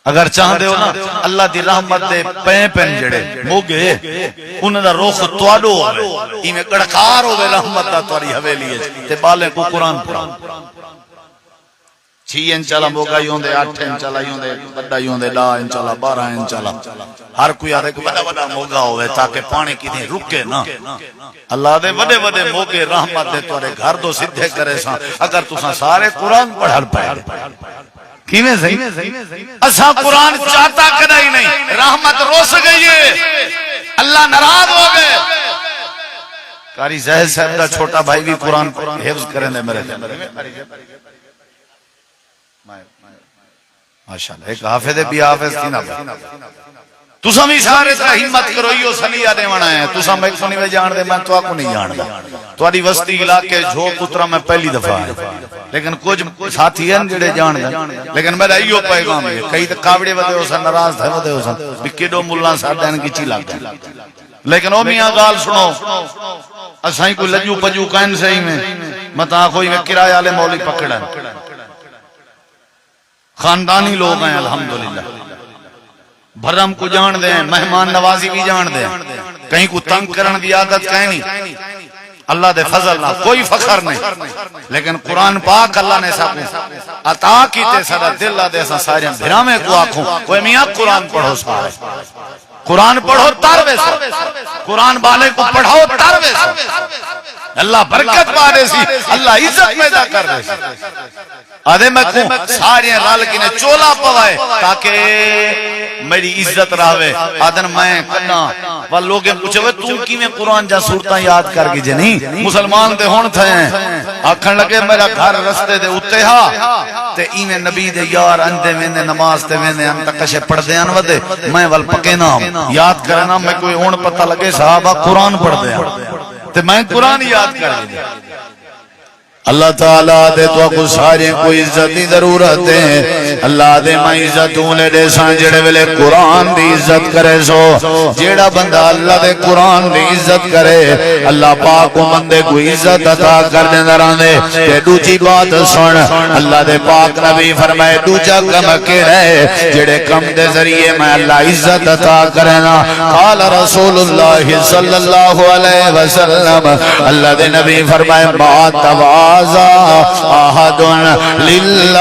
اگر چاہتے ہو نا اللہ دی رحمت دے پین پین جڑے موگے انہاں دا رخ تواڈو ہوے ایویں گڑکار ہوے رحمت دا تواڈی حویلی ہے تے بالے کو قرآن پڑھو 6 انچ والا موگا ہی ہوندے 8 انچ والا ہی ہوندے بڑا ہی ہوندے 10 انچ والا 12 انچ والا ہر کوئی آدھے کو بڑا بڑا موگا ہوے تاکہ پانی کتنے رکے نا اللہ دے بڑے بڑے موگے رحمت دے تواڈے گھر دو سیدھے کرے سا اگر تساں سارے قرآن پڑھل پے کیویں صحیح اساں قرآن چاہتا کدا ہی نہیں رحمت روس گئی ہے اللہ ناراض ہو گئے قاری زاہد صاحب دا چھوٹا بھائی بھی قرآن حفظ کریں دے میرے ماشاءاللہ ایک حافظ بھی حافظ تھی نا تساں بھی سارے تا ہمت کرو ایو سنیا دیونا ہے تساں میں کو نہیں جان دے میں تو کو نہیں جاندا تواڈی وسطی علاقے جو پترا میں پہلی دفعہ ہے لیکن کچھ ساتھی ہیں جڑے جان دے لیکن میرا ایو پیغام ہے کئی تے کاوڑے ودے ہو سن ناراض تھے ودے ہو سن بھی کیڈو مولا ساڈن کی چی لگ لیکن او میاں گال سنو اساں کوئی لجو پجو کائن صحیح میں متا کوئی میں کرایہ والے مولوی پکڑا خاندانی لوگ ہیں الحمدللہ بھرم کو جان دیں مہمان نوازی بھی جان دیں کہیں کو تنگ کرن دی عادت کہیں نہیں اللہ دے فضل نہ کوئی فخر نہیں لیکن قرآن پاک اللہ نے سب عطا کیتے سارا دل دے سا سارے بھرامے کو آنکھوں کوئی میاں قرآن پڑھو سارے قرآن پڑھو تروے سے قرآن والے کو پڑھو تروے سے اللہ برکت پارے سی اللہ عزت پیدا کر دے سی آدھے میں کو سارے رال کی نے چولا پوائے تاکہ میری عزت راوے آدھن میں کنا وہ لوگیں پوچھے ہوئے تو کی میں قرآن جا صورتاں یاد کر گی جنی مسلمان دے ہون تھے آکھن لگے میرا گھر رستے دے اتے ہا تے ایویں نبی دے یار اندے ویندے نماز تے ویندے انت کشے پڑھ دے ان ودے میں ول پکے نام یاد کرنا میں کوئی ہون پتہ لگے صحابہ قرآن پڑھ دے تے میں قرآن یاد کر دے اللہ تعالیٰ دے تو کو سارے کو عزت دی ضرورت ہے اللہ دے میں عزتوں لے دے سان جڑے ویلے قرآن دی عزت کرے سو جیڑا بندہ اللہ دے قرآن دی عزت کرے اللہ پاک کو بندے کو عزت عطا کر دے دراندے تے دوجی بات سن اللہ دے پاک نبی فرمائے دوجا کم کیڑے جڑے کم دے ذریعے میں اللہ عزت عطا کرنا قال رسول اللہ صلی اللہ علیہ وسلم اللہ دے نبی فرمائے ما توا احد للہ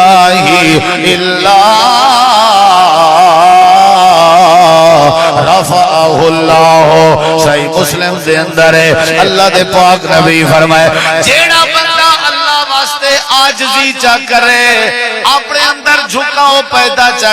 الا رفعہ اللہ صحیح مسلم دے اندر ہے اللہ دے پاک نبی فرمائے جیڑا بندہ اللہ واسطے عاجزی چا کرے اپنے اندر جھکاؤ پیدا چا